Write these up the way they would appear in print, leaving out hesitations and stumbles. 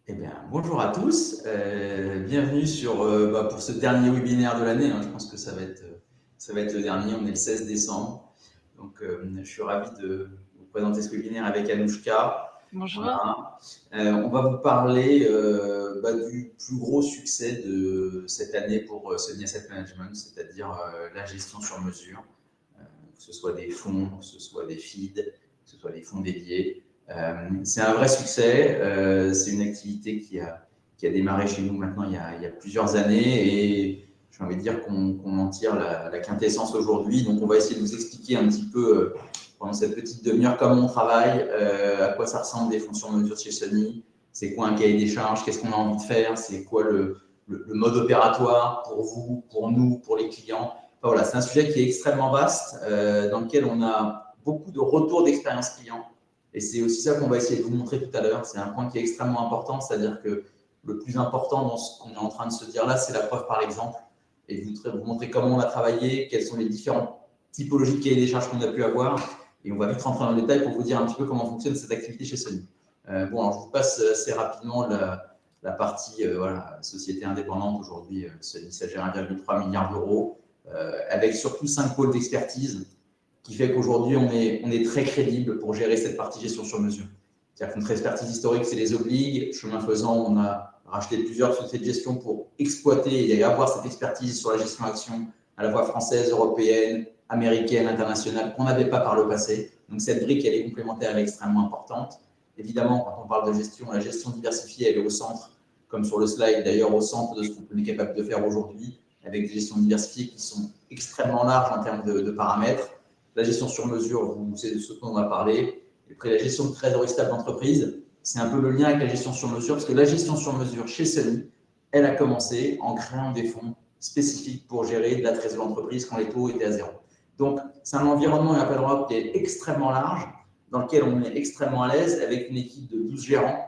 Eh bien, bonjour à tous, bienvenue pour ce dernier webinaire de l'année. Je pense que ça va être le dernier, on est le 16 décembre. Donc, je suis ravi de vous présenter ce webinaire avec Anouchka. Bonjour. Voilà. On va vous parler du plus gros succès de cette année pour Sony Asset Management, c'est-à-dire la gestion sur mesure, que ce soit des fonds, que ce soit des feeds, que ce soit des fonds dédiés. C'est un vrai succès, c'est une activité qui a démarré chez nous maintenant il y a plusieurs années et j'ai envie de dire qu'on en tire la quintessence aujourd'hui. Donc, on va essayer de vous expliquer un petit peu pendant cette petite demi-heure comment on travaille, à quoi ça ressemble des fonds sur mesure chez Sony, c'est quoi un cahier des charges, qu'est-ce qu'on a envie de faire, c'est quoi le mode opératoire pour vous, pour nous, pour les clients. Enfin, voilà, c'est un sujet qui est extrêmement vaste, dans lequel on a beaucoup de retours d'expérience client. Et c'est aussi ça qu'on va essayer de vous montrer tout à l'heure. C'est un point qui est extrêmement important, c'est-à-dire que le plus important dans ce qu'on est en train de se dire là, c'est la preuve par exemple. Et vous montrer comment on a travaillé, quelles sont les différentes typologies de cahiers des charges qu'on a pu avoir. Et on va vite rentrer dans le détail pour vous dire un petit peu comment fonctionne cette activité chez Sony. Alors je vous passe assez rapidement la partie société indépendante. Aujourd'hui, Sony, ça gère 1,3 milliard d'euros, avec surtout 5 pôles d'expertise, qui fait qu'aujourd'hui, on est très crédible pour gérer cette partie gestion sur mesure. C'est-à-dire que notre expertise historique, c'est les obligues. Chemin faisant, on a racheté plusieurs sociétés de gestion pour exploiter et avoir cette expertise sur la gestion action, à la fois française, européenne, américaine, internationale, qu'on n'avait pas par le passé. Donc, cette brique, elle est complémentaire, elle est extrêmement importante. Évidemment, quand on parle de gestion, la gestion diversifiée, elle est au centre, comme sur le slide, d'ailleurs, au centre de ce qu'on est capable de faire aujourd'hui, avec des gestions diversifiées qui sont extrêmement larges en termes de paramètres. La gestion sur mesure, c'est de ce dont on va parler. Et après, la gestion de trésorerie stable d'entreprise, c'est un peu le lien avec la gestion sur mesure, parce que la gestion sur mesure chez Sony, elle a commencé en créant des fonds spécifiques pour gérer de la trésorerie d'entreprise quand les taux étaient à zéro. Donc, c'est un environnement et un appel d'Europe qui est extrêmement large, dans lequel on est extrêmement à l'aise, avec une équipe de 12 gérants.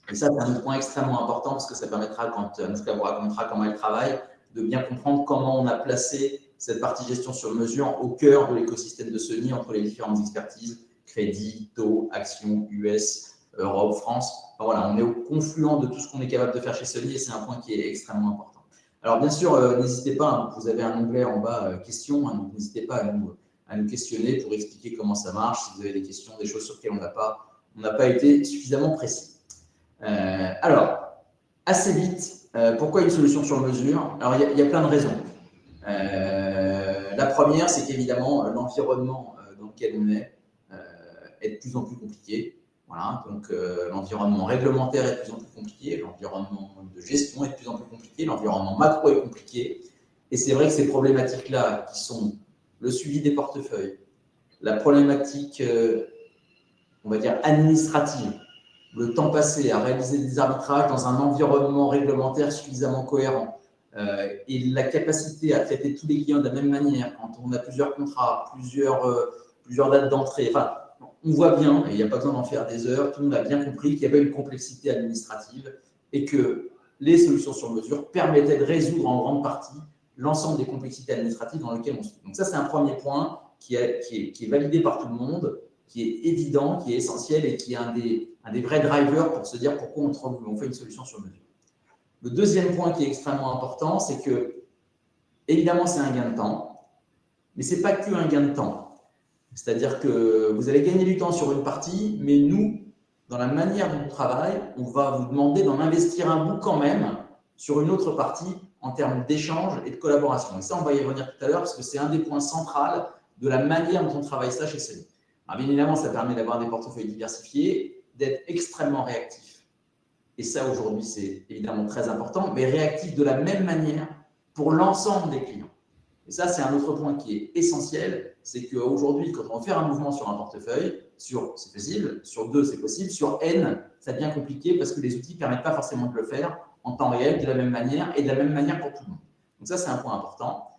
Et ça, c'est un autre point extrêmement important, parce que ça permettra, quand Anouchka vous racontera comment elle travaille, de bien comprendre comment on a placé cette partie gestion sur mesure au cœur de l'écosystème de Sony, entre les différentes expertises, crédit, taux, actions, US, Europe, France. Enfin, voilà, on est au confluent de tout ce qu'on est capable de faire chez Sony et c'est un point qui est extrêmement important. Alors, bien sûr, n'hésitez pas, vous avez un onglet en bas questions, donc n'hésitez pas à nous questionner pour expliquer comment ça marche, si vous avez des questions, des choses sur lesquelles on n'a pas été suffisamment précis. Alors, assez vite, pourquoi une solution sur mesure? Alors, il y a plein de raisons. La première, c'est qu'évidemment, l'environnement dans lequel on est de plus en plus compliqué. Voilà, donc l'environnement réglementaire est de plus en plus compliqué, l'environnement de gestion est de plus en plus compliqué, l'environnement macro est compliqué. Et c'est vrai que ces problématiques-là, qui sont le suivi des portefeuilles, la problématique, on va dire, administrative, le temps passé à réaliser des arbitrages dans un environnement réglementaire suffisamment cohérent, et la capacité à traiter tous les clients de la même manière, quand on a plusieurs contrats, plusieurs dates d'entrée, enfin, on voit bien, et il n'y a pas besoin d'en faire des heures, tout le monde a bien compris qu'il y avait une complexité administrative et que les solutions sur mesure permettaient de résoudre en grande partie l'ensemble des complexités administratives dans lesquelles on se trouve. Donc ça, c'est un premier point qui est validé par tout le monde, qui est évident, qui est essentiel et qui est un des vrais drivers pour se dire pourquoi on fait une solution sur mesure. Le deuxième point qui est extrêmement important, c'est que, évidemment, c'est un gain de temps, mais ce n'est pas que un gain de temps. C'est-à-dire que vous allez gagner du temps sur une partie, mais nous, dans la manière dont on travaille, on va vous demander d'en investir un bout quand même sur une autre partie en termes d'échange et de collaboration. Et ça, on va y revenir tout à l'heure parce que c'est un des points centraux de la manière dont on travaille ça chez Sony. Alors, bien évidemment, ça permet d'avoir des portefeuilles diversifiés, d'être extrêmement réactif. Et ça, aujourd'hui, c'est évidemment très important, mais réactif de la même manière pour l'ensemble des clients. Et ça, c'est un autre point qui est essentiel, c'est qu'aujourd'hui, quand on veut faire un mouvement sur un portefeuille, c'est possible, sur 2, c'est possible, sur N, ça devient compliqué parce que les outils ne permettent pas forcément de le faire en temps réel de la même manière et de la même manière pour tout le monde. Donc ça, c'est un point important.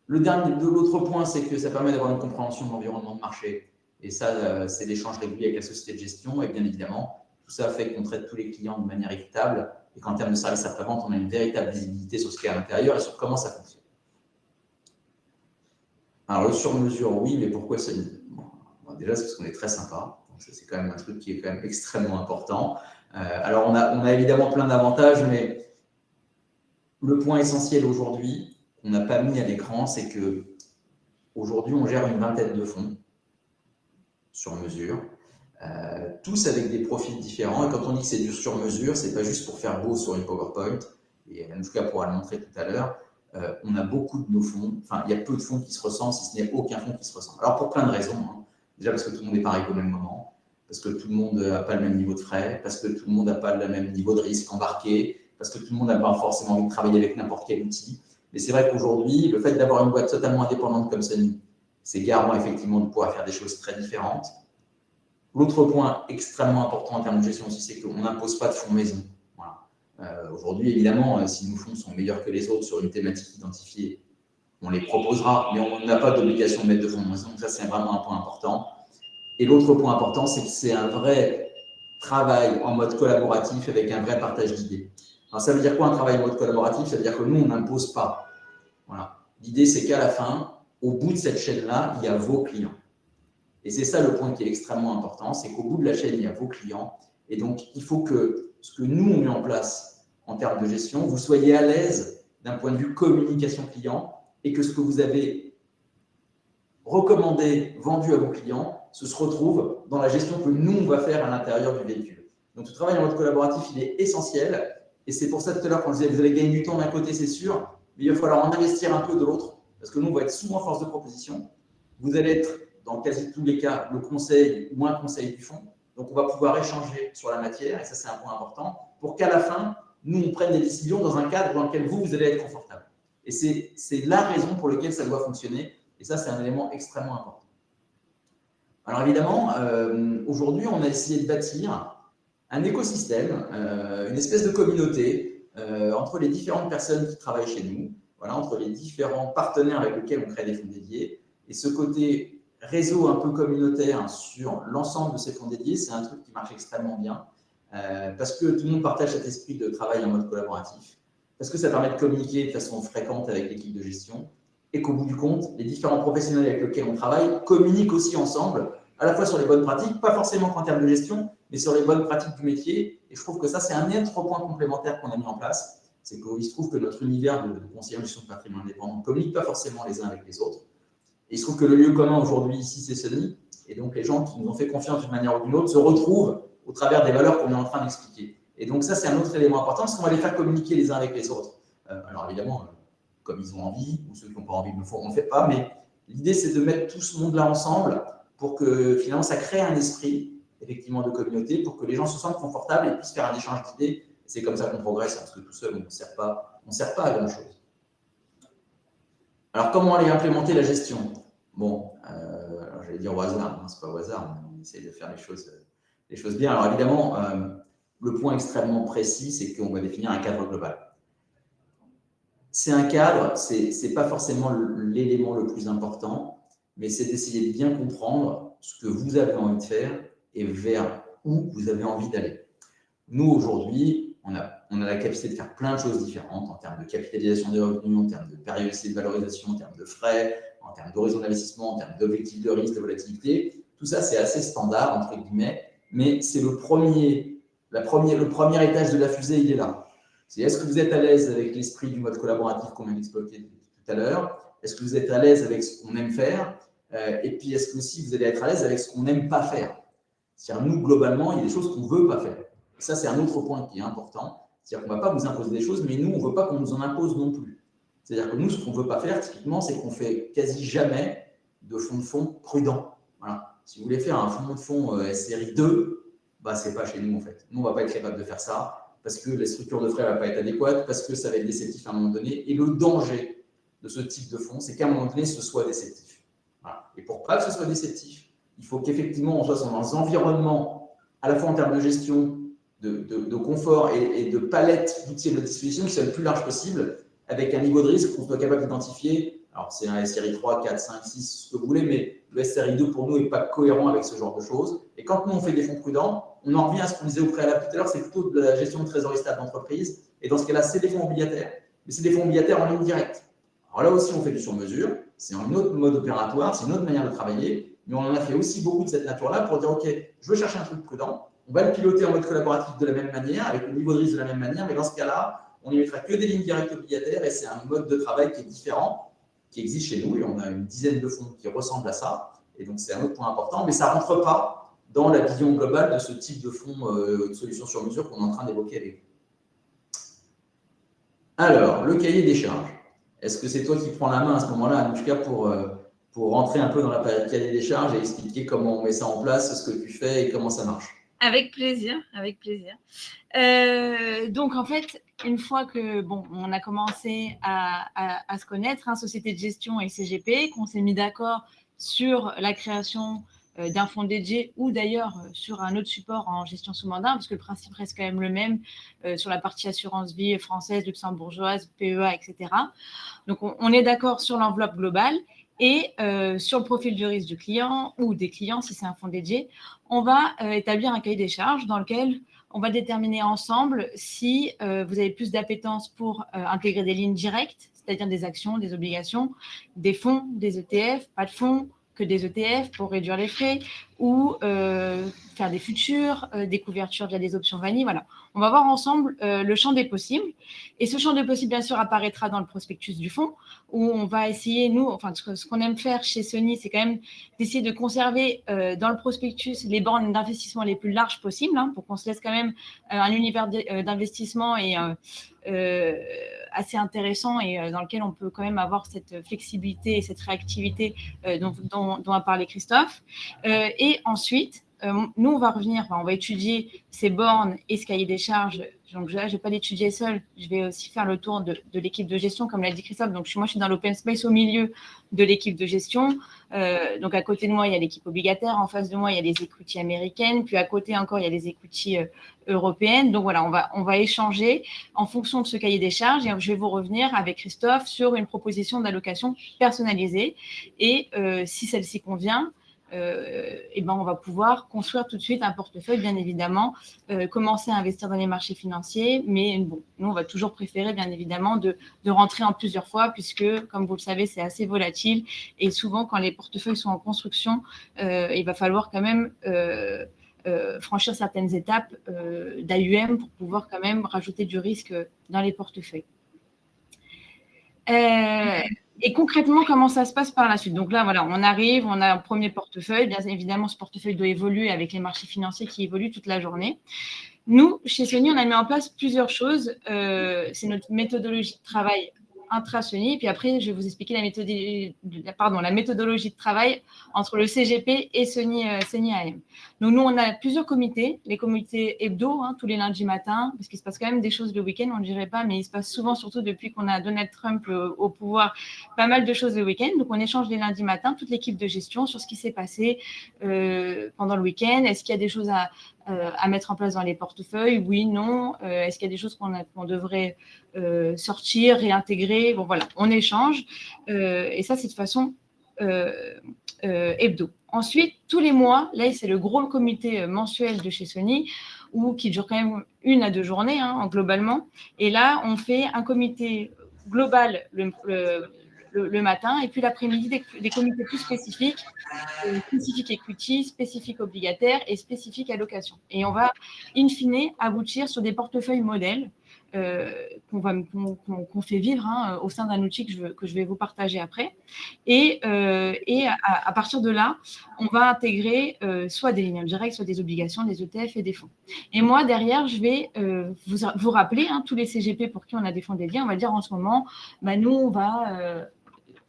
L'autre point, c'est que ça permet d'avoir une compréhension de l'environnement de marché. Et ça, c'est l'échange régulier avec la société de gestion. Et bien évidemment, tout ça fait qu'on traite tous les clients de manière équitable et qu'en termes de service après-vente, on a une véritable visibilité sur ce qu'il y a à l'intérieur et sur comment ça fonctionne. Alors, le sur-mesure, oui, mais pourquoi Sony? Bon, déjà, c'est parce qu'on est très sympa. Donc, ça, c'est quand même un truc qui est quand même extrêmement important. Alors, on a évidemment plein d'avantages, mais le point essentiel aujourd'hui, qu'on n'a pas mis à l'écran, c'est que aujourd'hui, on gère une vingtaine de fonds sur mesure, tous avec des profils différents. Et quand on dit que c'est du sur mesure, c'est pas juste pour faire beau sur une PowerPoint, et en tout cas, on pourra le montrer tout à l'heure. On a beaucoup de nos fonds, enfin, il y a peu de fonds qui se ressemblent, si ce n'est aucun fonds qui se ressemble. Alors, pour plein de raisons. Hein. Déjà, parce que tout le monde n'est pareil au même moment, parce que tout le monde n'a pas le même niveau de frais, parce que tout le monde n'a pas le même niveau de risque embarqué, parce que tout le monde n'a pas forcément envie de travailler avec n'importe quel outil. Mais c'est vrai qu'aujourd'hui, le fait d'avoir une boîte totalement indépendante comme Sony, c'est garant effectivement de pouvoir faire des choses très différentes. L'autre point extrêmement important en termes de gestion aussi, c'est qu'on n'impose pas de fonds maison. Voilà. Aujourd'hui, évidemment, si nos fonds sont meilleurs que les autres sur une thématique identifiée, on les proposera, mais on n'a pas d'obligation de mettre de fonds maison. Donc ça, c'est vraiment un point important. Et l'autre point important, c'est que c'est un vrai travail en mode collaboratif avec un vrai partage d'idées. Alors, ça veut dire quoi un travail en mode collaboratif? Ça veut dire que nous, on n'impose pas. Voilà. L'idée, c'est qu'à la fin, au bout de cette chaîne-là, il y a vos clients. Et c'est ça le point qui est extrêmement important, c'est qu'au bout de la chaîne, il y a vos clients. Et donc, il faut que ce que nous, on met en place en termes de gestion, vous soyez à l'aise d'un point de vue communication client et que ce que vous avez recommandé, vendu à vos clients, se retrouve dans la gestion que nous, on va faire à l'intérieur du véhicule. Donc, ce travail en mode collaboratif, il est essentiel. Et c'est pour ça, tout à l'heure, quand je disais, vous allez gagner du temps d'un côté, c'est sûr, mais il va falloir en investir un peu de l'autre, parce que nous, on va être souvent force de proposition. Vous allez être, dans quasi tous les cas, le conseil ou un conseil du fonds. Donc, on va pouvoir échanger sur la matière, et ça, c'est un point important, pour qu'à la fin, nous, on prenne des décisions dans un cadre dans lequel vous allez être confortable. Et c'est la raison pour laquelle ça doit fonctionner. Et ça, c'est un élément extrêmement important. Alors évidemment, aujourd'hui, on a essayé de bâtir un écosystème, une espèce de communauté entre les différentes personnes qui travaillent chez nous, voilà, entre les différents partenaires avec lesquels on crée des fonds dédiés. Et ce côté réseau un peu communautaire sur l'ensemble de ces fonds dédiés, c'est un truc qui marche extrêmement bien parce que tout le monde partage cet esprit de travail en mode collaboratif, parce que ça permet de communiquer de façon fréquente avec l'équipe de gestion et qu'au bout du compte, les différents professionnels avec lesquels on travaille communiquent aussi ensemble, à la fois sur les bonnes pratiques, pas forcément qu'en termes de gestion, mais sur les bonnes pratiques du métier. Et je trouve que ça, c'est un autre point complémentaire qu'on a mis en place. C'est qu'il se trouve que notre univers de conseillers en gestion de patrimoine indépendant ne communique pas forcément les uns avec les autres. Et il se trouve que le lieu commun aujourd'hui ici, c'est Sony. Et donc, les gens qui nous ont fait confiance d'une manière ou d'une autre se retrouvent au travers des valeurs qu'on est en train d'expliquer. Et donc, ça, c'est un autre élément important parce qu'on va les faire communiquer les uns avec les autres. Alors, évidemment, comme ils ont envie, ou ceux qui n'ont pas envie de le faire, on ne le fait pas. Mais l'idée, c'est de mettre tout ce monde-là ensemble pour que finalement, ça crée un esprit, effectivement, de communauté, pour que les gens se sentent confortables et puissent faire un échange d'idées. C'est comme ça qu'on progresse, parce que tout seul, on ne sert pas à grand-chose. Alors, comment aller implémenter la gestion? Bon, j'allais dire au hasard, non, ce n'est pas au hasard, mais on essaie de faire les choses bien. Alors, évidemment, le point extrêmement précis, c'est qu'on va définir un cadre global. C'est un cadre, ce n'est pas forcément l'élément le plus important, mais c'est d'essayer de bien comprendre ce que vous avez envie de faire et vers où vous avez envie d'aller. Nous, aujourd'hui, on a la capacité de faire plein de choses différentes en termes de capitalisation des revenus, en termes de périodicité de valorisation, en termes de frais, en termes d'horizon d'investissement, en termes d'objectifs de risque, de volatilité. Tout ça, c'est assez standard, entre guillemets, mais c'est le premier étage de la fusée, il est là. C'est est-ce que vous êtes à l'aise avec l'esprit du mode collaboratif qu'on vient d'exploiter tout à l'heure? Est-ce que vous êtes à l'aise avec ce qu'on aime faire? Et puis, est-ce que aussi vous allez être à l'aise avec ce qu'on n'aime pas faire? C'est-à-dire, nous, globalement, il y a des choses qu'on ne veut pas faire. Et ça, c'est un autre point qui est important. C'est-à-dire qu'on ne va pas vous imposer des choses, mais nous, on ne veut pas qu'on nous en impose non plus. C'est-à-dire que nous, ce qu'on ne veut pas faire, typiquement, c'est qu'on fait quasi jamais de fonds prudents. Voilà. Si vous voulez faire un fonds de fonds SRI 2, bah, ce n'est pas chez nous, en fait. Nous, on ne va pas être capable de faire ça parce que la structure de frais ne va pas être adéquate, parce que ça va être déceptif à un moment donné. Et le danger de ce type de fonds, c'est qu'à un moment donné, ce soit déceptif. Voilà. Et pour pas que ce soit déceptif, il faut qu'effectivement, on soit dans un environnement, à la fois en termes de gestion, de confort et de palette d'outils de disposition qui soit le plus large possible, avec un niveau de risque qu'on soit capable d'identifier. Alors, c'est un SRI 3, 4, 5, 6, ce que vous voulez, mais le SRI 2, pour nous, n'est pas cohérent avec ce genre de choses. Et quand nous, on fait des fonds prudents, on en revient à ce qu'on disait au préalable tout à l'heure, c'est plutôt de la gestion de trésorerie stable d'entreprise. Et dans ce cas-là, c'est des fonds obligataires, mais c'est des fonds obligataires en ligne directe. Alors là aussi, on fait du sur-mesure, c'est un autre mode opératoire, c'est une autre manière de travailler, mais on en a fait aussi beaucoup de cette nature-là pour dire, OK, je veux chercher un truc prudent, on va le piloter en mode collaboratif de la même manière, avec le niveau de risque de la même manière, mais dans ce cas-là, on n'y mettra que des lignes directes obligataires et c'est un mode de travail qui est différent, qui existe chez nous, et on a une dizaine de fonds qui ressemblent à ça, et donc c'est un autre point important, mais ça ne rentre pas dans la vision globale de ce type de fonds de solutions sur mesure qu'on est en train d'évoquer avec vous. Alors, le cahier des charges. Est-ce que c'est toi qui prends la main à ce moment-là, Anouchka, pour rentrer un peu dans la cahier des charges et expliquer comment on met ça en place, ce que tu fais et comment ça marche? Avec plaisir, avec plaisir. Donc, en fait, une fois que on a commencé à se connaître, hein, société de gestion et CGP, qu'on s'est mis d'accord sur la création d'un fonds dédié ou d'ailleurs sur un autre support en gestion sous mandat, parce que le principe reste quand même le même sur la partie assurance vie française, luxembourgeoise, PEA, etc. Donc, on est d'accord sur l'enveloppe globale et sur le profil du risque du client ou des clients, si c'est un fonds dédié, on va établir un cahier des charges dans lequel on va déterminer ensemble si vous avez plus d'appétence pour intégrer des lignes directes, c'est-à-dire des actions, des obligations, des fonds, des ETF, pas de fonds, que des ETF pour réduire les frais, ou faire des futurs, des couvertures via des options vanille. Voilà. On va voir ensemble le champ des possibles. Et ce champ des possibles, bien sûr, apparaîtra dans le prospectus du fonds, où on va essayer, nous, enfin, ce qu'on aime faire chez Sony, c'est quand même d'essayer de conserver dans le prospectus les bornes d'investissement les plus larges possibles, hein, pour qu'on se laisse quand même un univers d'investissement et assez intéressant et dans lequel on peut quand même avoir cette flexibilité et cette réactivité dont a parlé Christophe. Et ensuite, nous, on va revenir, on va étudier ces bornes et ce cahier des charges. Donc, je ne vais pas l'étudier seul, je vais aussi faire le tour de l'équipe de gestion, comme l'a dit Christophe. Donc, moi, je suis dans l'open space au milieu de l'équipe de gestion. Donc, à côté de moi, il y a l'équipe obligataire. En face de moi, il y a les equity américaines. Puis, à côté encore, il y a les equity européennes. Donc, voilà, on va échanger en fonction de ce cahier des charges. Et je vais vous revenir avec Christophe sur une proposition d'allocation personnalisée. Et si celle-ci convient, et ben on va pouvoir construire tout de suite un portefeuille, bien évidemment, commencer à investir dans les marchés financiers, mais bon, nous, on va toujours préférer, bien évidemment, de rentrer en plusieurs fois, puisque, comme vous le savez, c'est assez volatile, et souvent, quand les portefeuilles sont en construction, il va falloir quand même franchir certaines étapes d'AUM pour pouvoir quand même rajouter du risque dans les portefeuilles. Et concrètement, comment ça se passe par la suite? Donc là, voilà, on arrive, on a un premier portefeuille. Bien évidemment, ce portefeuille doit évoluer avec les marchés financiers qui évoluent toute la journée. Nous, chez Sony, on a mis en place plusieurs choses. C'est notre méthodologie de travail intra-Sony. Puis après, je vais vous expliquer la méthodologie de travail entre le CGP et Sony AM. Donc, nous, on a plusieurs comités. Les comités hebdo, hein, tous les lundis matins, parce qu'il se passe quand même des choses le week-end, on ne dirait pas, mais il se passe souvent, surtout depuis qu'on a Donald Trump au pouvoir, pas mal de choses le week-end. Donc, on échange les lundis matins, toute l'équipe de gestion, sur ce qui s'est passé pendant le week-end. Est-ce qu'il y a des choses à mettre en place dans les portefeuilles? Oui, non. Est-ce qu'il y a des choses qu'on devrait sortir, réintégrer? Bon, voilà, on échange. Et ça, c'est de façon hebdo. Ensuite, tous les mois, là, c'est le gros comité mensuel de chez Sony, qui dure quand même 1 à 2 journées, hein, globalement. Et là, on fait un comité global le matin, et puis l'après-midi, des comités plus spécifiques, spécifique equity, spécifique obligataire et spécifique allocation. Et on va, in fine, aboutir sur des portefeuilles modèles qu'on fait vivre hein, au sein d'un outil que je vais vous partager après. Et à partir de là, on va intégrer soit des lignes directes, soit des obligations, des ETF et des fonds. Et moi, derrière, je vais vous rappeler hein, tous les CGP pour qui on a des fonds dédiés. On va dire en ce moment, nous, on va...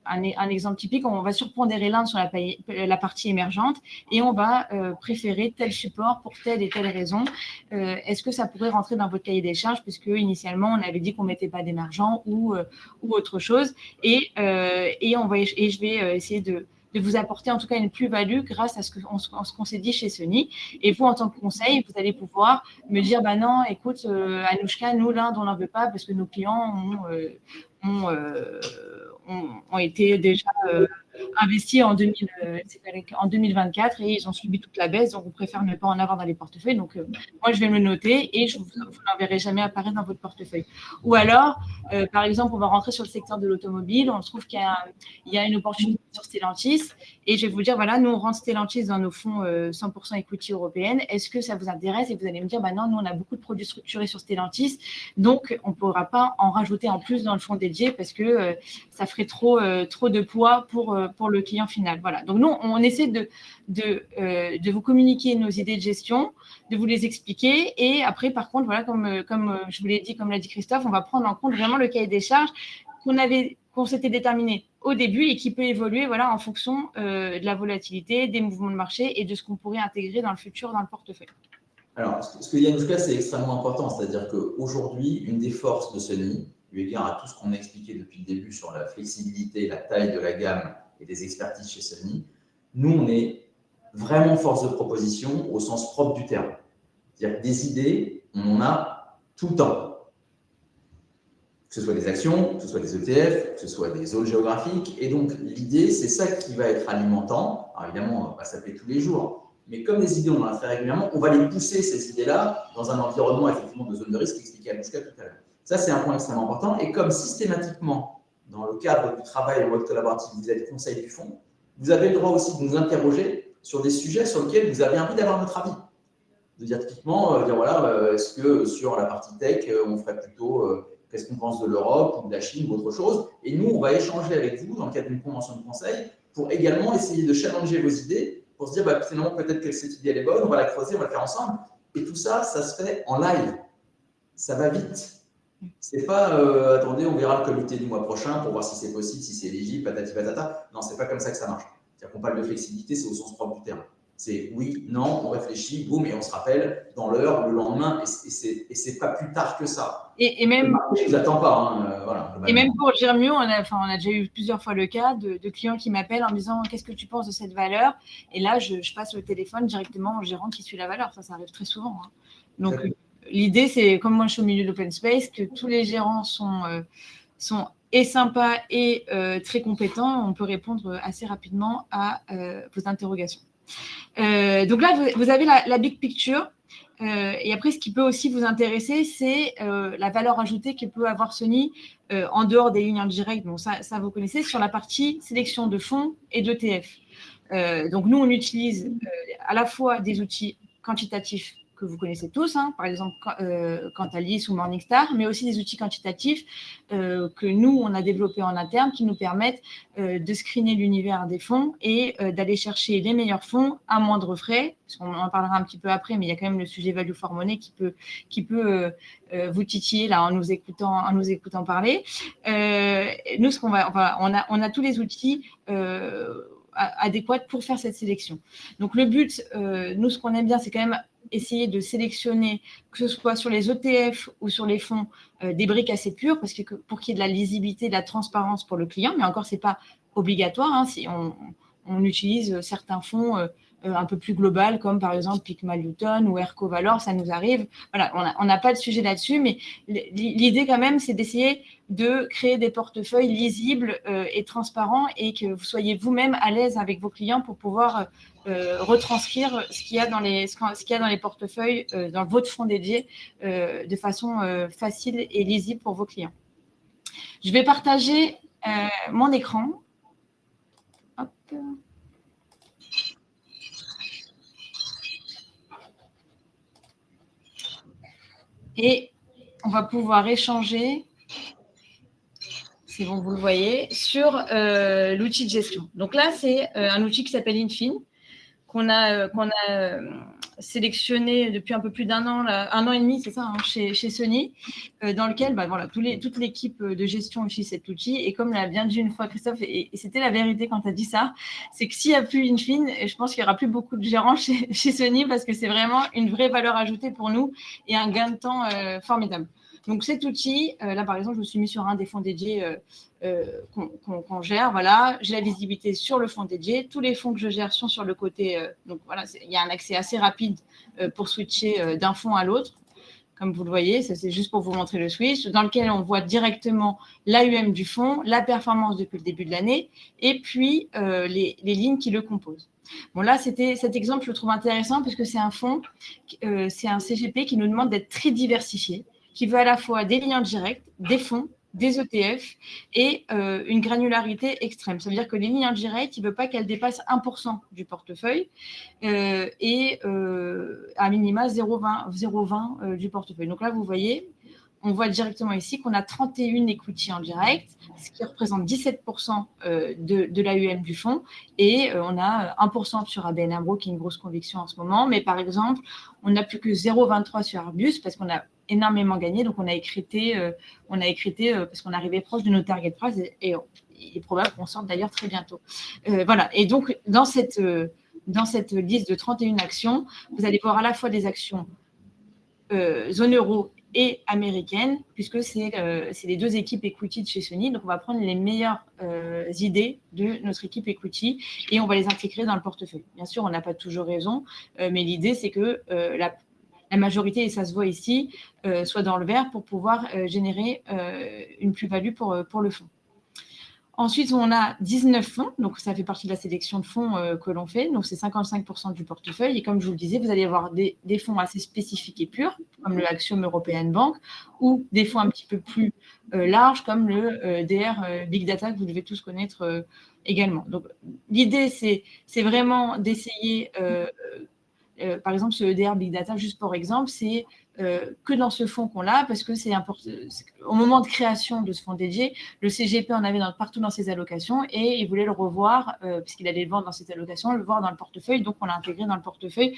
Un exemple typique, on va surpondérer l'Inde sur la partie émergente et on va préférer tel support pour telle et telle raison. Est-ce que ça pourrait rentrer dans votre cahier des charges puisque initialement on avait dit qu'on ne mettait pas d'émergent ou autre chose et je vais essayer de vous apporter en tout cas une plus-value grâce à ce qu'on s'est dit chez Sony. Et vous, en tant que conseil, vous allez pouvoir me dire, non, écoute, Anouchka, nous, l'Inde, on n'en veut pas parce que nos clients ont été déjà investi en 2024 et ils ont subi toute la baisse, donc on préfère ne pas en avoir dans les portefeuilles. Donc, moi, je vais me le noter et vous n'en verrez jamais apparaître dans votre portefeuille. Ou alors, par exemple, on va rentrer sur le secteur de l'automobile. On trouve qu'il y a une opportunité sur Stellantis et je vais vous dire, voilà, nous, on rentre Stellantis dans nos fonds 100% equity européenne. Est-ce que ça vous intéresse? Et vous allez me dire, non, nous, on a beaucoup de produits structurés sur Stellantis, donc on ne pourra pas en rajouter en plus dans le fonds dédié parce que ça ferait trop de poids pour le client final. Voilà. Donc, nous, on essaie de vous communiquer nos idées de gestion, de vous les expliquer. Et après, par contre, voilà, comme je vous l'ai dit, comme l'a dit Christophe, on va prendre en compte vraiment le cahier des charges qu'on s'était déterminé au début et qui peut évoluer voilà, en fonction de la volatilité, des mouvements de marché et de ce qu'on pourrait intégrer dans le futur dans le portefeuille. Alors, ce que Yann dit là, c'est extrêmement important. C'est-à-dire qu'aujourd'hui, une des forces de Sony, eu égard à tout ce qu'on a expliqué depuis le début sur la flexibilité, la taille de la gamme et des expertises chez Sony, nous, on est vraiment force de proposition au sens propre du terme. C'est-à-dire que des idées, on en a tout le temps. Que ce soit des actions, que ce soit des ETF, que ce soit des zones géographiques. Et donc, l'idée, c'est ça qui va être alimentant. Alors, évidemment, on ne va pas s'appeler tous les jours. Mais comme des idées, on en a très régulièrement, on va les pousser, ces idées-là, dans un environnement, effectivement, de zone de risque expliqué à Anushka tout à l'heure. Ça, c'est un point extrêmement important. Et comme systématiquement, dans le cadre du travail en mode collaboratif, vous êtes conseil du fonds, vous avez le droit aussi de nous interroger sur des sujets sur lesquels vous avez envie d'avoir notre avis. De dire typiquement, voilà, est-ce que sur la partie tech, on ferait plutôt qu'est-ce qu'on pense de l'Europe ou de la Chine ou autre chose. Et nous, on va échanger avec vous dans le cadre d'une convention de conseil pour également essayer de challenger vos idées, pour se dire, finalement, peut-être que cette idée, elle est bonne, on va la creuser, on va le faire ensemble. Et tout ça, ça se fait en live. Ça va vite. C'est pas, attendez, on verra le comité du mois prochain pour voir si c'est possible, si c'est éligible, patati patata. Non, c'est pas comme ça que ça marche. C'est-à-dire qu'on parle de flexibilité, c'est au sens propre du terme. C'est oui, non, on réfléchit, boum, et on se rappelle dans l'heure, le lendemain, et c'est pas plus tard que ça. Et même, le marché ne vous attend pas. Voilà, et même pour dire mieux, on a déjà eu plusieurs fois le cas de clients qui m'appellent en me disant qu'est-ce que tu penses de cette valeur? Et là, je passe le téléphone directement au gérant qui suit la valeur. Ça arrive très souvent. Hein. Donc, l'idée, c'est, comme moi je suis au milieu de l'open space, que tous les gérants sont et sympas et très compétents. On peut répondre assez rapidement à vos interrogations. Donc là, vous avez la big picture. Et après, ce qui peut aussi vous intéresser, c'est la valeur ajoutée que peut avoir Sony en dehors des lignes en direct. Bon, ça, vous connaissez, sur la partie sélection de fonds et d'ETF. Donc, nous, on utilise à la fois des outils quantitatifs que vous connaissez tous, hein, par exemple Cantalis ou Morningstar, mais aussi des outils quantitatifs que nous, on a développés en interne qui nous permettent de screener l'univers des fonds et d'aller chercher les meilleurs fonds à moindre frais. On en parlera un petit peu après, mais il y a quand même le sujet value for money qui peut vous titiller là en nous écoutant parler. Nous, on a tous les outils adéquates pour faire cette sélection. Donc, le but, nous, ce qu'on aime bien, c'est quand même essayer de sélectionner, que ce soit sur les ETF ou sur les fonds, des briques assez pures, parce que pour qu'il y ait de la lisibilité, de la transparence pour le client, mais encore, ce n'est pas obligatoire. Hein, si on utilise certains fonds un peu plus global, comme par exemple Picmal Newton ou Erco Valor, ça nous arrive. Voilà, on n'a pas de sujet là-dessus, mais l'idée quand même, c'est d'essayer de créer des portefeuilles lisibles et transparents et que vous soyez vous-même à l'aise avec vos clients pour pouvoir retranscrire ce qu'il y a dans les portefeuilles, dans votre fonds dédié, de façon facile et lisible pour vos clients. Je vais partager mon écran. Hop. Et on va pouvoir échanger, c'est bon, vous le voyez, sur l'outil de gestion. Donc là, c'est un outil qui s'appelle Infin, qu'on a sélectionné depuis un peu plus d'un an, un an et demi, c'est ça, hein, chez Sony, dans lequel voilà, toute l'équipe de gestion utilise cet outil. Et comme l'a bien dit une fois Christophe, et c'était la vérité quand tu as dit ça, c'est que s'il n'y a plus Infin, je pense qu'il n'y aura plus beaucoup de gérants chez Sony parce que c'est vraiment une vraie valeur ajoutée pour nous et un gain de temps formidable. Donc cet outil, là par exemple, je me suis mis sur un des fonds dédiés qu'on gère. Voilà, j'ai la visibilité sur le fonds dédié. Tous les fonds que je gère sont sur le côté. Donc voilà, il y a un accès assez rapide pour switcher d'un fonds à l'autre. comme vous le voyez, ça c'est juste pour vous montrer le switch, dans lequel on voit directement l'AUM du fonds, la performance depuis le début de l'année, et puis les lignes qui le composent. Bon, là, cet exemple, je le trouve intéressant parce que c'est un fonds, c'est un CGP qui nous demande d'être très diversifié, qui veut à la fois des lignes en direct, des fonds, des ETF et une granularité extrême. Ça veut dire que les lignes en direct, il ne veut pas qu'elles dépassent 1% du portefeuille et à minima 0,20 du portefeuille. Donc là, vous voyez, on voit directement ici qu'on a 31 equity en direct, ce qui représente 17% de l'AUM du fonds, et on a 1% sur ABN AMRO, qui est une grosse conviction en ce moment. Mais par exemple, on n'a plus que 0,23 sur Airbus, parce qu'on a énormément gagné, donc on a écrété parce qu'on arrivait proche de nos target price, et il est probable qu'on sorte d'ailleurs très bientôt. Voilà, et donc dans cette liste de 31 actions, vous allez voir à la fois des actions zone euro et américaine, puisque c'est les deux équipes equity de chez Sony. Donc, on va prendre les meilleures idées de notre équipe equity et on va les intégrer dans le portefeuille. Bien sûr, on n'a pas toujours raison, mais l'idée, c'est que la majorité, et ça se voit ici, soit dans le vert pour pouvoir générer une plus-value pour le fonds. Ensuite, on a 19 fonds, donc ça fait partie de la sélection de fonds que l'on fait, donc c'est 55% du portefeuille. Et comme je vous le disais, vous allez avoir des fonds assez spécifiques et purs, comme le Axiom European Bank, ou des fonds un petit peu plus larges, comme le DR Big Data, que vous devez tous connaître également. Donc l'idée, c'est vraiment d'essayer, par exemple, ce EDR Big Data, juste pour exemple, c'est que dans ce fonds qu'on a, parce que c'est important. Au moment de création de ce fonds dédié, le CGP en avait partout dans ses allocations et il voulait le revoir, puisqu'il allait le vendre dans ses allocations, le voir dans le portefeuille. Donc, on l'a intégré dans le portefeuille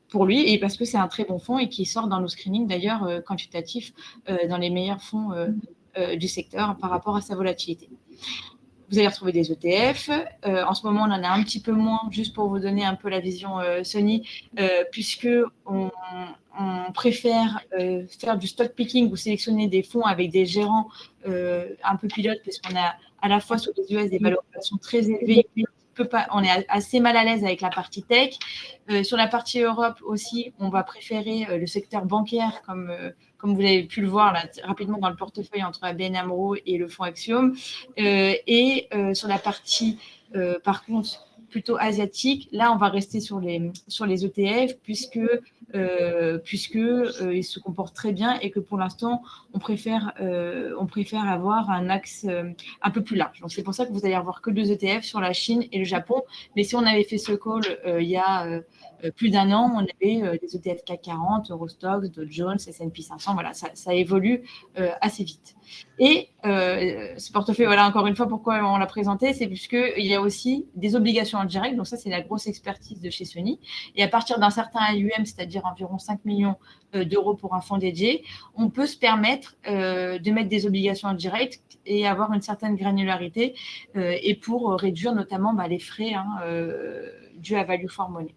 pour lui, et parce que c'est un très bon fonds et qui sort dans nos screenings, d'ailleurs, quantitatifs, dans les meilleurs fonds du secteur par rapport à sa volatilité. Vous allez retrouver des ETF. En ce moment, on en a un petit peu moins, juste pour vous donner un peu la vision Sony, puisqu'on préfère faire du stock picking ou sélectionner des fonds avec des gérants un peu pilotes, parce qu'on a à la fois sur les US des valorisations très élevées. On est assez mal à l'aise avec la partie tech. Sur la partie Europe aussi, on va préférer le secteur bancaire, comme vous avez pu le voir là, rapidement dans le portefeuille entre ABN AMRO et le fonds Axiom. Sur la partie, par contre, plutôt asiatique, là, on va rester sur les ETF, puisque ils se comportent très bien et que pour l'instant, on préfère avoir un axe un peu plus large. Donc, c'est pour ça que vous allez avoir que 2 ETF sur la Chine et le Japon. Mais si on avait fait ce call il y a plus d'un an, on avait des ETF CAC 40, Eurostoxx, Dow Jones, S&P 500. Voilà, ça évolue assez vite. Et ce portefeuille, voilà, encore une fois, pourquoi on l'a présenté, c'est puisqu'il y a aussi des obligations en direct. Donc ça, c'est la grosse expertise de chez Sony. Et à partir d'un certain AUM, c'est-à-dire environ 5 millions d'euros pour un fonds dédié, on peut se permettre de mettre des obligations en direct et avoir une certaine granularité et pour réduire notamment les frais dus à Value for Money.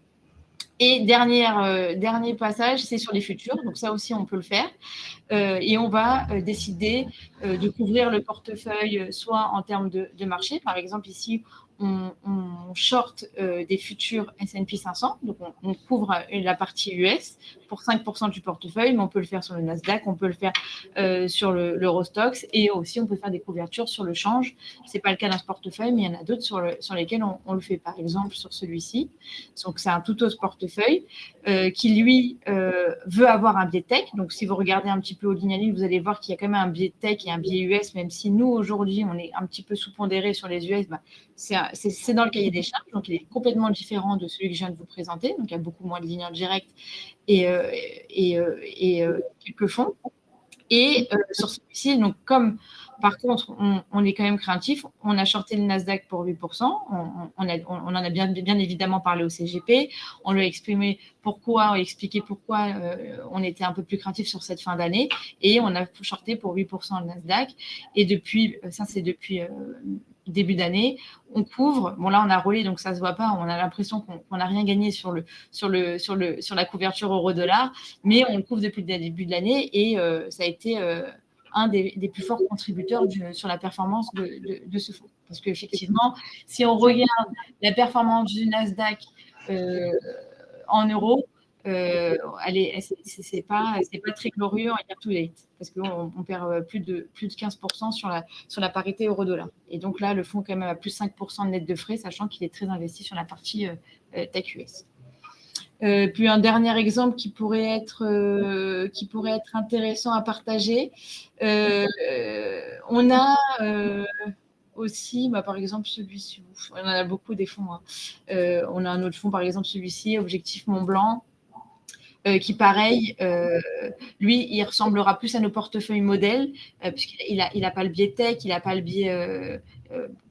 Et dernier passage, c'est sur les futurs. Donc ça aussi, on peut le faire. Et on va décider de couvrir le portefeuille soit en termes de marché. Par exemple, ici, on short des futurs S&P 500. Donc, on couvre la partie US pour 5% du portefeuille, mais on peut le faire sur le Nasdaq, on peut le faire sur l'Eurostoxx et aussi on peut faire des couvertures sur le change. Ce n'est pas le cas dans ce portefeuille, mais il y en a d'autres sur lesquels on le fait. Par exemple, sur celui-ci. Donc, c'est un tout autre portefeuille qui, lui, veut avoir un biais tech. Donc, si vous regardez un petit peu au ligne à ligne, vous allez voir qu'il y a quand même un biais tech et un biais US, même si nous, aujourd'hui, on est un petit peu sous-pondéré sur les US, c'est dans le cahier des charges. Donc, il est complètement différent de celui que je viens de vous présenter. Donc, il y a beaucoup moins de lignes en direct et quelques fonds. Et sur celui-ci, donc comme par contre, on est quand même craintif, on a shorté le Nasdaq pour 8%, on en a bien évidemment parlé au CGP, on lui a expliqué pourquoi on était un peu plus craintif sur cette fin d'année, et on a shorté pour 8% le Nasdaq, et depuis, ça c'est depuis début d'année, on couvre, bon là on a roulé donc ça se voit pas, on a l'impression qu'on n'a rien gagné sur la couverture euro-dollar, mais on le couvre depuis le début de l'année et ça a été un des plus forts contributeurs sur la performance de ce fonds. Parce qu'effectivement, si on regarde la performance du Nasdaq en euros, c'est pas très glorieux en year to date parce qu'on perd plus de 15% sur la parité euro-dollar. Et donc là, le fonds est quand même à plus 5% de net de frais, sachant qu'il est très investi sur la partie tech US. Puis un dernier exemple qui pourrait être intéressant à partager. On a aussi, par exemple, celui-ci. On en a beaucoup des fonds. Hein. On a un autre fonds, par exemple, celui-ci, Objectif Mont Blanc, qui, pareil, lui, il ressemblera plus à nos portefeuilles modèles, puisqu'il n'a pas le biais tech, il n'a pas le biais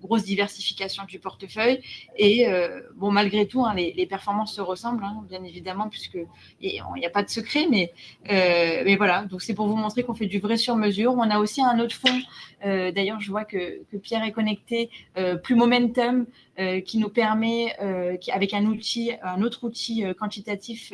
grosse diversification du portefeuille. Et bon, malgré tout, hein, les performances se ressemblent, hein, bien évidemment, puisqu'il n'y a pas de secret. Mais voilà, donc c'est pour vous montrer qu'on fait du vrai sur-mesure. On a aussi un autre fonds, d'ailleurs, je vois que Pierre est connecté, Plus Momentum, qui nous permet, avec un autre outil quantitatif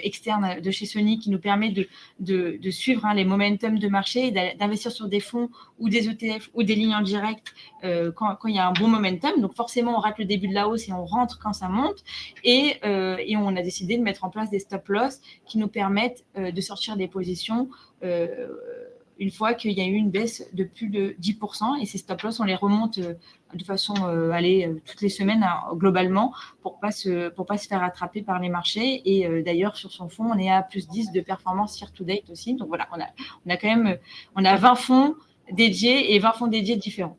externe de chez Sony, qui nous permet de suivre les momentum de marché et d'investir sur des fonds ou des ETF ou des lignes en direct quand il y a un bon momentum. Donc forcément, on rate le début de la hausse et on rentre quand ça monte. Et on a décidé de mettre en place des stop-loss qui nous permettent de sortir des positions une fois qu'il y a eu une baisse de plus de 10%. Et ces stop-loss, on les remonte de façon toutes les semaines globalement pour pas se faire attraper par les marchés. Et d'ailleurs, sur son fonds, on est à plus 10 de performance year-to-date aussi. Donc voilà, on a quand même 20 fonds dédiés et 20 fonds dédiés différents.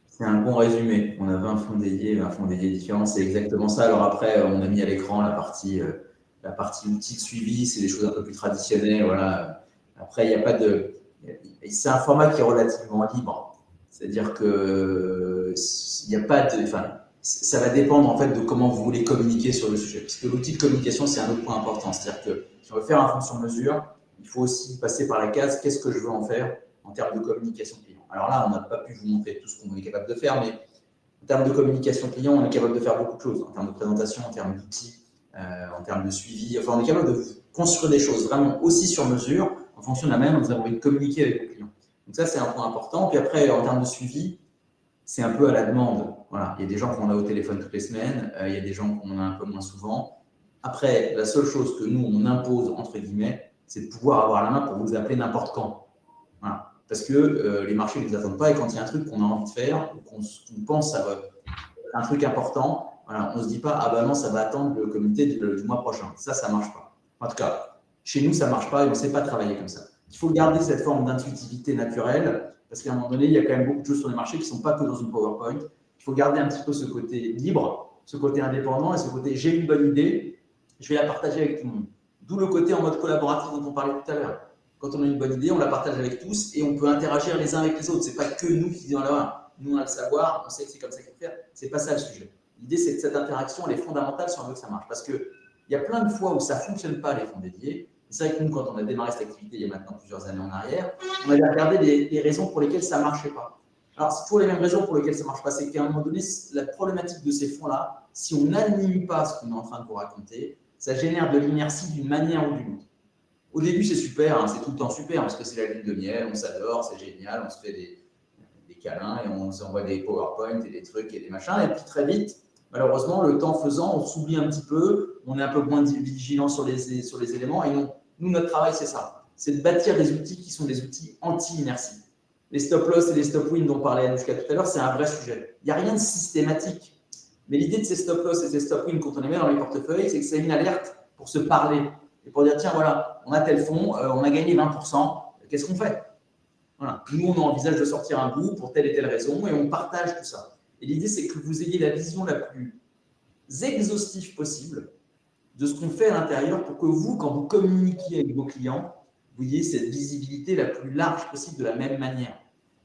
C'est un bon résumé. On a 20 fonds dédiés, 20 fonds dédiés différents. C'est exactement ça. Alors après, on a mis à l'écran la partie outils de suivi. C'est des choses un peu plus traditionnelles. Voilà. Après, il n'y a pas de… C'est un format qui est relativement libre. C'est-à-dire que il n'y a pas de… Enfin, ça va dépendre en fait de comment vous voulez communiquer sur le sujet. Parce que l'outil de communication, c'est un autre point important. C'est-à-dire que si on veut faire un fonds sur mesure, il faut aussi passer par la case qu'est-ce que je veux en faire en termes de communication client. Alors là, on n'a pas pu vous montrer tout ce qu'on est capable de faire, mais en termes de communication client, on est capable de faire beaucoup de choses. En termes de présentation, en termes d'outils, en termes de suivi. Enfin, on est capable de construire des choses vraiment aussi sur mesure en fonction de la manière dont vous avez envie de communiquer avec le client. Donc ça, c'est un point important. Puis après, en termes de suivi, c'est un peu à la demande. Voilà. Il y a des gens qu'on a au téléphone toutes les semaines, il y a des gens qu'on a un peu moins souvent. Après, la seule chose que nous, on impose, entre guillemets, c'est de pouvoir avoir la main pour vous appeler n'importe quand. Voilà. Parce que les marchés ne les attendent pas et quand il y a un truc qu'on a envie de faire, qu'on pense à un truc important, voilà, on ne se dit pas « Ah ben non, ça va attendre le comité du mois prochain ». Ça ne marche pas. En tout cas, chez nous, ça ne marche pas et on ne sait pas travailler comme ça. Il faut garder cette forme d'intuitivité naturelle parce qu'à un moment donné, il y a quand même beaucoup de choses sur les marchés qui ne sont pas que dans une PowerPoint. Il faut garder un petit peu ce côté libre, ce côté indépendant et ce côté « J'ai une bonne idée, je vais la partager avec tout le monde ». D'où le côté en mode collaboratif dont on parlait tout à l'heure. Quand on a une bonne idée, on la partage avec tous et on peut interagir les uns avec les autres. Ce n'est pas que nous qui disons là, nous on a le savoir, on sait que c'est comme ça qu'il faut faire. Ce n'est pas ça le sujet. L'idée, c'est que cette interaction, elle est fondamentale si on veut que ça marche. Parce qu'il y a plein de fois où ça ne fonctionne pas, les fonds dédiés. C'est vrai que nous, quand on a démarré cette activité il y a maintenant plusieurs années en arrière, on avait regardé les raisons pour lesquelles ça ne marchait pas. Alors, c'est toujours les mêmes raisons pour lesquelles ça ne marche pas. C'est qu'à un moment donné, la problématique de ces fonds-là, si on n'anime pas ce qu'on est en train de vous raconter, ça génère de l'inertie d'une manière ou d'une autre. Au début, c'est super, hein, c'est tout le temps super, parce que c'est la lune de miel, on s'adore, c'est génial, on se fait des câlins et on s'envoie des PowerPoint et des trucs et des machins. Et puis très vite, malheureusement, le temps faisant, on s'oublie un petit peu, on est un peu moins vigilant sur les éléments. Et nous, notre travail, c'est ça. C'est de bâtir des outils qui sont des outils anti-inertie. Les stop-loss et les stop-win dont parlait Anoushka tout à l'heure, c'est un vrai sujet. Il n'y a rien de systématique. Mais l'idée de ces stop-loss et ces stop-win, quand on les met dans les portefeuilles, c'est que c'est une alerte pour se parler. Et pour dire, tiens, voilà, on a tel fonds, on a gagné 20%, qu'est-ce qu'on fait? Voilà. Nous, on envisage de sortir un bout pour telle et telle raison et on partage tout ça. Et l'idée, c'est que vous ayez la vision la plus exhaustive possible de ce qu'on fait à l'intérieur pour que vous, quand vous communiquiez avec vos clients, vous ayez cette visibilité la plus large possible de la même manière.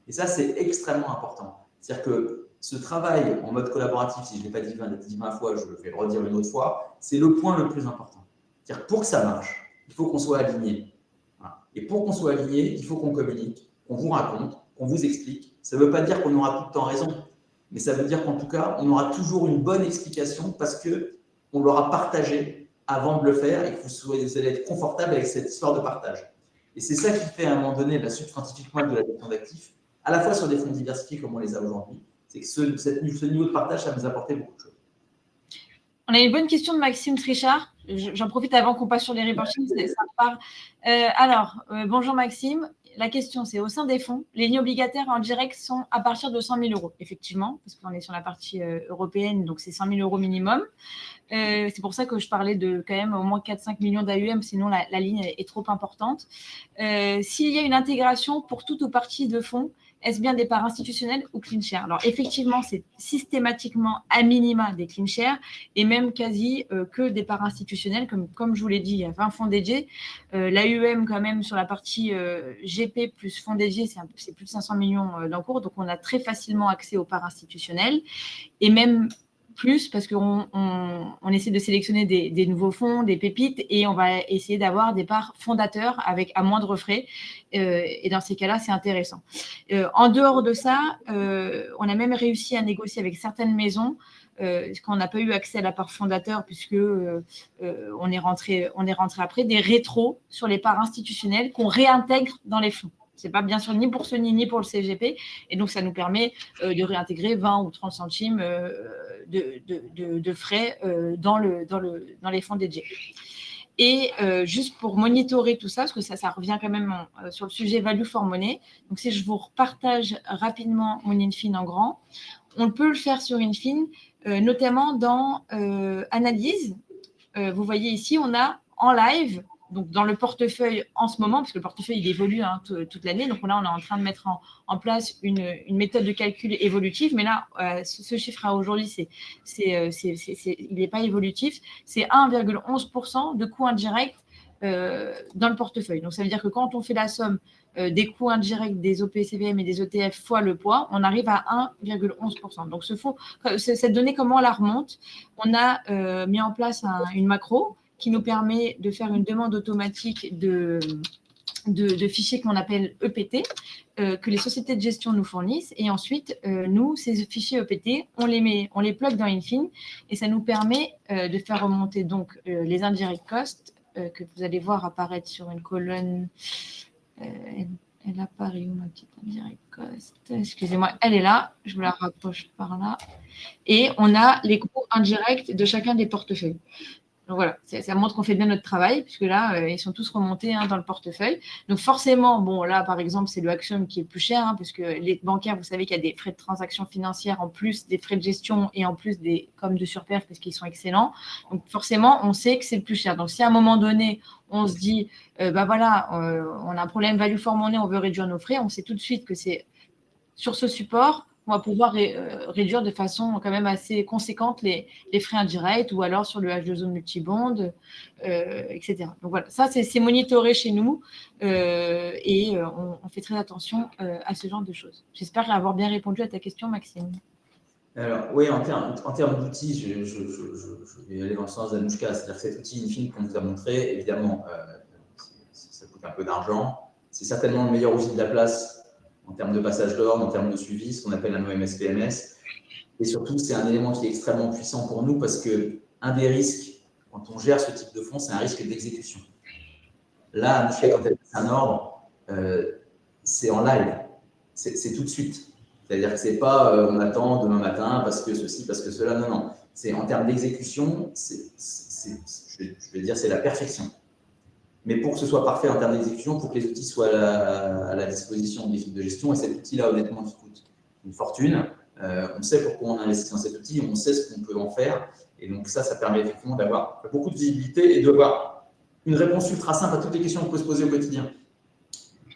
Et ça, c'est extrêmement important. C'est-à-dire que ce travail en mode collaboratif, si je ne l'ai pas dit 20 fois, je vais le redire une autre fois, c'est le point le plus important. C'est-à-dire pour que ça marche, il faut qu'on soit aligné. Voilà. Et pour qu'on soit aligné, il faut qu'on communique, qu'on vous raconte, qu'on vous explique. Ça ne veut pas dire qu'on aura tout le temps raison, mais ça veut dire qu'en tout cas, on aura toujours une bonne explication parce qu'on l'aura partagé avant de le faire et que vous allez être confortable avec cette histoire de partage. Et c'est ça qui fait à un moment donné la suite scientifique de la gestion d'actifs, à la fois sur des fonds diversifiés comme on les a aujourd'hui, c'est que ce niveau de partage, ça nous a apporté beaucoup de choses. On a une bonne question de Maxime Trichard. J'en profite avant qu'on passe sur les reportings. Ça part. Bonjour Maxime. La question, c'est au sein des fonds, les lignes obligataires en direct sont à partir de 100 000 euros, effectivement, parce qu'on est sur la partie européenne, donc c'est 100 000 euros minimum. C'est pour ça que je parlais de quand même au moins 4-5 millions d'AUM, sinon la ligne est trop importante. S'il y a une intégration pour toute ou partie de fonds, est-ce bien des parts institutionnelles ou clean share? Alors, effectivement, c'est systématiquement à minima des clean share et même quasi que des parts institutionnelles. Comme je vous l'ai dit, il y a 20 fonds dédiés. L'AUM, quand même, sur la partie GP plus fonds dédiés, c'est plus de 500 millions d'encours. Donc, on a très facilement accès aux parts institutionnelles et même plus parce qu'on essaie de sélectionner des nouveaux fonds, des pépites, et on va essayer d'avoir des parts fondateurs à moindre frais. Et dans ces cas-là, c'est intéressant. En dehors de ça, on a même réussi à négocier avec certaines maisons qu'on n'a pas eu accès à la part fondateur puisque on est rentré après, des rétros sur les parts institutionnelles qu'on réintègre dans les fonds. Ce n'est pas bien sûr ni pour ce ni pour le CGP. Et donc, ça nous permet de réintégrer 20 ou 30 centimes de frais dans les fonds dédiés. Et juste pour monitorer tout ça, parce que ça revient quand même sur le sujet value for money. Donc, si je vous repartage rapidement mon Infin en grand, on peut le faire sur Infin, notamment dans analyse. Vous voyez ici, on a en live, donc dans le portefeuille en ce moment, parce que le portefeuille il évolue toute l'année, donc là on est en train de mettre en place une méthode de calcul évolutive, mais là ce chiffre à aujourd'hui il n'est pas évolutif, c'est 1,11% de coûts indirects dans le portefeuille. Donc ça veut dire que quand on fait la somme des coûts indirects des OPCVM et des ETF fois le poids, on arrive à 1,11%. Donc cette donnée, comment on la remonte? On a mis en place une macro qui nous permet de faire une demande automatique de fichiers qu'on appelle EPT, que les sociétés de gestion nous fournissent. Et ensuite, nous, ces fichiers EPT, on les plug dans Infin et ça nous permet de faire remonter donc les indirect costs que vous allez voir apparaître sur une colonne. Elle apparaît où, ma petite indirect cost? Excusez-moi, elle est là. Je vous la rapproche par là. Et on a les coûts indirects de chacun des portefeuilles. Donc voilà, ça montre qu'on fait bien notre travail, puisque là, ils sont tous remontés dans le portefeuille. Donc forcément, bon, là, par exemple, c'est le Axiom qui est plus cher, parce que les bancaires, vous savez qu'il y a des frais de transaction financière, en plus des frais de gestion et en plus des comme de surperf, parce qu'ils sont excellents. Donc forcément, on sait que c'est le plus cher. Donc si à un moment donné, on se dit, on a un problème value for money, on veut réduire nos frais, on sait tout de suite que c'est sur ce support, on va pouvoir réduire de façon quand même assez conséquente les frais indirects ou alors sur le H2O multibond, etc. Donc voilà, ça, c'est monitoré chez nous et on fait très attention à ce genre de choses. J'espère avoir bien répondu à ta question, Maxime. Alors, oui, en termes d'outils, je vais aller dans le sens d'Anouchka. C'est-à-dire que cet outil Infin qu'on vous a montré, évidemment, ça coûte un peu d'argent. C'est certainement le meilleur outil de la place en termes de passage d'ordre, en termes de suivi, ce qu'on appelle un OMS-PMS. Et surtout, c'est un élément qui est extrêmement puissant pour nous parce qu'un des risques, quand on gère ce type de fonds, c'est un risque d'exécution. Là, quand elle passe un ordre, c'est en live, c'est tout de suite. C'est-à-dire que ce n'est pas on attend demain matin parce que ceci, parce que cela. Non, non. C'est en termes d'exécution, je vais dire, c'est la perfection. Mais pour que ce soit parfait en termes d'exécution, pour que les outils soient à la disposition des équipes de gestion, et cet outil-là, honnêtement, qui coûte une fortune, on sait pourquoi on investit dans cet outil, on sait ce qu'on peut en faire. Et donc ça permet effectivement d'avoir beaucoup de visibilité et d'avoir une réponse ultra simple à toutes les questions qu'on peut se poser au quotidien.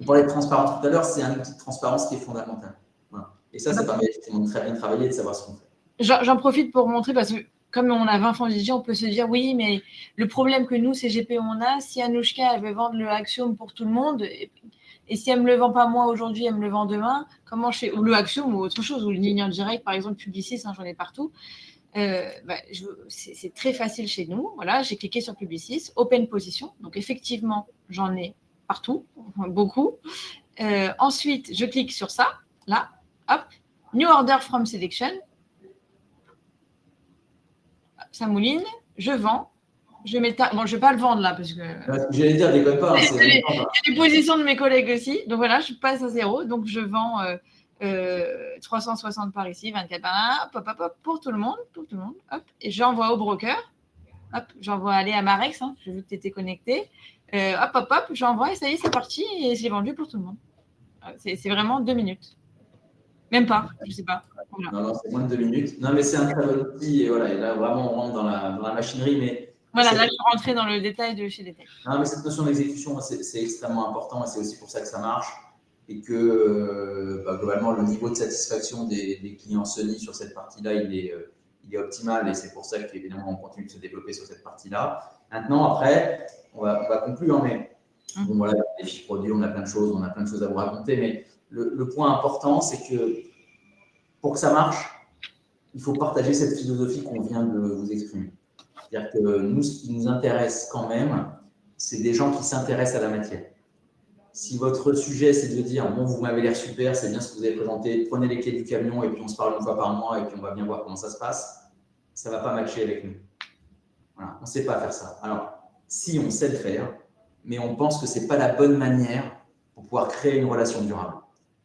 On parlait de transparence tout à l'heure, c'est un outil de transparence qui est fondamental. Voilà. Et ça permet effectivement de très bien travailler et de savoir ce qu'on fait. J'en profite pour montrer parce que comme on a 20 fonds dédiés, on peut se dire oui, mais le problème que nous, CGP, on a, si Anouchka elle veut vendre le Axiom pour tout le monde, et si elle ne me le vend pas moi aujourd'hui, elle me le vend demain, comment je fais? Ou le Axiom ou autre chose, ou une ligne en direct, par exemple, Publicis, j'en ai partout. C'est très facile chez nous. Voilà, j'ai cliqué sur Publicis, Open Position. Donc, effectivement, j'en ai partout, beaucoup. Ensuite, je clique sur ça, là, hop, New Order from Selection. Ça mouline, je vends, je mets bon, je ne vais pas le vendre là parce que. J'allais dire, déconne pas. Il y a des positions de mes collègues aussi. Donc voilà, je passe à 0. Donc je vends 360 par ici, 24 par là, hop, hop, hop, pour tout le monde, hop, et j'envoie au broker, hop, j'envoie aller à Marex, hein, j'ai vu que tu étais connecté, hop, hop, hop, j'envoie et ça y est, c'est parti, et j'ai vendu pour tout le monde. C'est vraiment 2 minutes. Même pas, je sais pas. Voilà. Non, c'est moins de 2 minutes. Non, mais c'est un très bon outil. Et voilà, et là, vraiment, on rentre dans la machinerie. Mais voilà, là, je suis rentrée dans le détail de chez Detect. Non, mais cette notion d'exécution, c'est extrêmement important et c'est aussi pour ça que ça marche. Et que globalement, le niveau de satisfaction des clients Sony sur cette partie-là, il est optimal. Et c'est pour ça qu'évidemment, on continue de se développer sur cette partie-là. Maintenant, après, on va conclure. Mais bon, voilà, les fiches produits, on a plein de choses à vous raconter. Mais le point important, c'est que pour que ça marche, il faut partager cette philosophie qu'on vient de vous exprimer. C'est-à-dire que nous, ce qui nous intéresse quand même, c'est des gens qui s'intéressent à la matière. Si votre sujet, c'est de dire, bon, vous m'avez l'air super, c'est bien ce que vous avez présenté, prenez les clés du camion et puis on se parle une fois par mois et puis on va bien voir comment ça se passe, ça ne va pas matcher avec nous. Voilà, on ne sait pas faire ça. Alors, si on sait le faire, mais on pense que ce n'est pas la bonne manière pour pouvoir créer une relation durable.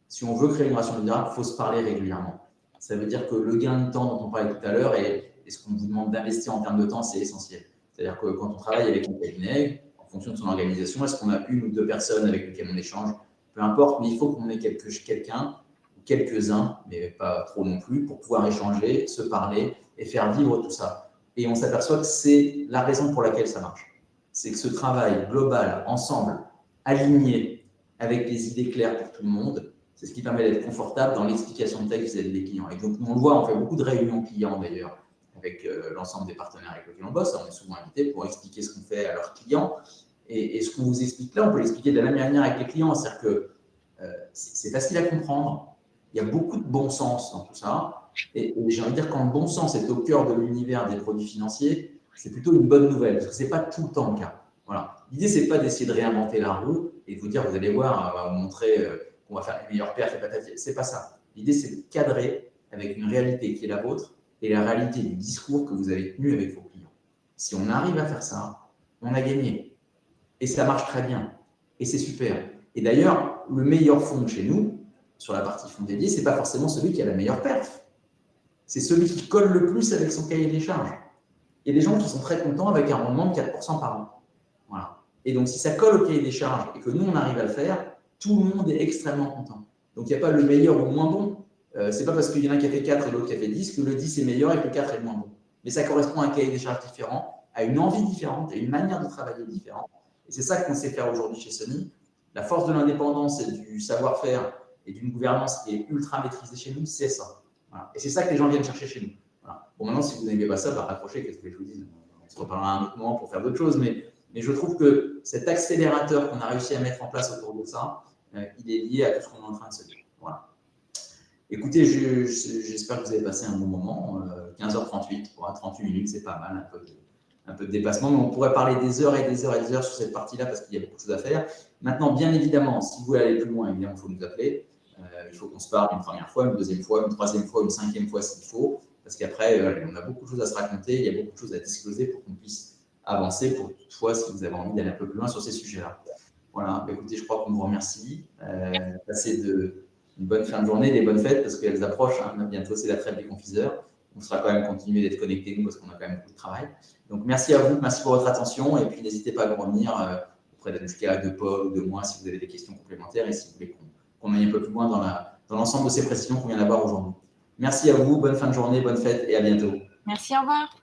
Si on veut créer une relation durable, il faut se parler régulièrement. Ça veut dire que le gain de temps dont on parlait tout à l'heure et ce qu'on vous demande d'investir en termes de temps, c'est essentiel. C'est-à-dire que quand on travaille avec un cabinet, en fonction de son organisation, est-ce qu'on a une ou deux personnes avec lesquelles on échange? Peu importe, mais il faut qu'on ait quelqu'un, quelques-uns, mais pas trop non plus, pour pouvoir échanger, se parler et faire vivre tout ça. Et on s'aperçoit que c'est la raison pour laquelle ça marche. C'est que ce travail global, ensemble, aligné, avec des idées claires pour tout le monde, c'est ce qui permet d'être confortable dans l'explication de texte vis-à-vis des clients. Et donc, on le voit, on fait beaucoup de réunions clients d'ailleurs, avec l'ensemble des partenaires avec lesquels on bosse. On est souvent invités pour expliquer ce qu'on fait à leurs clients. Et ce qu'on vous explique là, on peut l'expliquer de la même manière avec les clients. C'est-à-dire que c'est facile à comprendre. Il y a beaucoup de bon sens dans tout ça. Et j'ai envie de dire, quand le bon sens est au cœur de l'univers des produits financiers, c'est plutôt une bonne nouvelle, parce que ce n'est pas tout le temps le cas. Voilà. L'idée, ce n'est pas d'essayer de réinventer la roue et de vous dire, vous allez voir, on va vous montrer qu'on va faire les meilleures perfs et patati. Ce n'est pas ça. L'idée, c'est de cadrer avec une réalité qui est la vôtre et la réalité du discours que vous avez tenu avec vos clients. Si on arrive à faire ça, on a gagné. Et ça marche très bien. Et c'est super. Et d'ailleurs, le meilleur fonds chez nous, sur la partie fonds dédié, ce n'est pas forcément celui qui a la meilleure perf. C'est celui qui colle le plus avec son cahier des charges. Il y a des gens qui sont très contents avec un rendement de 4% par an. Voilà. Et donc, si ça colle au cahier des charges et que nous, on arrive à le faire, tout le monde est extrêmement content. Donc, il n'y a pas le meilleur ou le moins bon. Ce n'est pas parce qu'il y en a un qui a fait 4 et l'autre qui a fait 10 que le 10 est meilleur et que le 4 est le moins bon. Mais ça correspond à un cahier des charges différent, à une envie différente et une manière de travailler différente. Et c'est ça qu'on sait faire aujourd'hui chez Sony. La force de l'indépendance et du savoir-faire et d'une gouvernance qui est ultra maîtrisée chez nous, c'est ça. Voilà. Et c'est ça que les gens viennent chercher chez nous. Voilà. Bon, maintenant, si vous n'aimez pas ça, raccrochez, qu'est-ce que je vous dis? On se reparlera à un autre moment pour faire d'autres choses. Mais je trouve que cet accélérateur qu'on a réussi à mettre en place autour de ça, il est lié à tout ce qu'on est en train de se dire. Voilà. Écoutez, j'espère que vous avez passé un bon moment. 15h38, 38 minutes, c'est pas mal, un peu de dépassement, mais on pourrait parler des heures et des heures et des heures sur cette partie-là parce qu'il y a beaucoup de choses à faire. Maintenant, bien évidemment, si vous voulez aller plus loin, évidemment, il faut nous appeler. Il faut qu'on se parle une première fois, une deuxième fois, une troisième fois, une cinquième fois s'il faut, parce qu'après, on a beaucoup de choses à se raconter, il y a beaucoup de choses à discloser pour qu'on puisse avancer pour toutefois, si vous avez envie d'aller un peu plus loin sur ces sujets-là. Voilà, écoutez, je crois qu'on vous remercie. Passez une bonne fin de journée, des bonnes fêtes, parce qu'elles approchent. Hein. Bientôt, c'est la trêve des confiseurs. On sera quand même continuer d'être connectés, nous, parce qu'on a quand même beaucoup de travail. Donc, merci à vous, merci pour votre attention, et puis n'hésitez pas à nous revenir auprès d'Anouchka, de Paul ou de moi si vous avez des questions complémentaires et si vous voulez qu'on aille un peu plus loin dans l'ensemble de ces précisions qu'on vient d'avoir aujourd'hui. Merci à vous, bonne fin de journée, bonne fête et à bientôt. Merci, au revoir.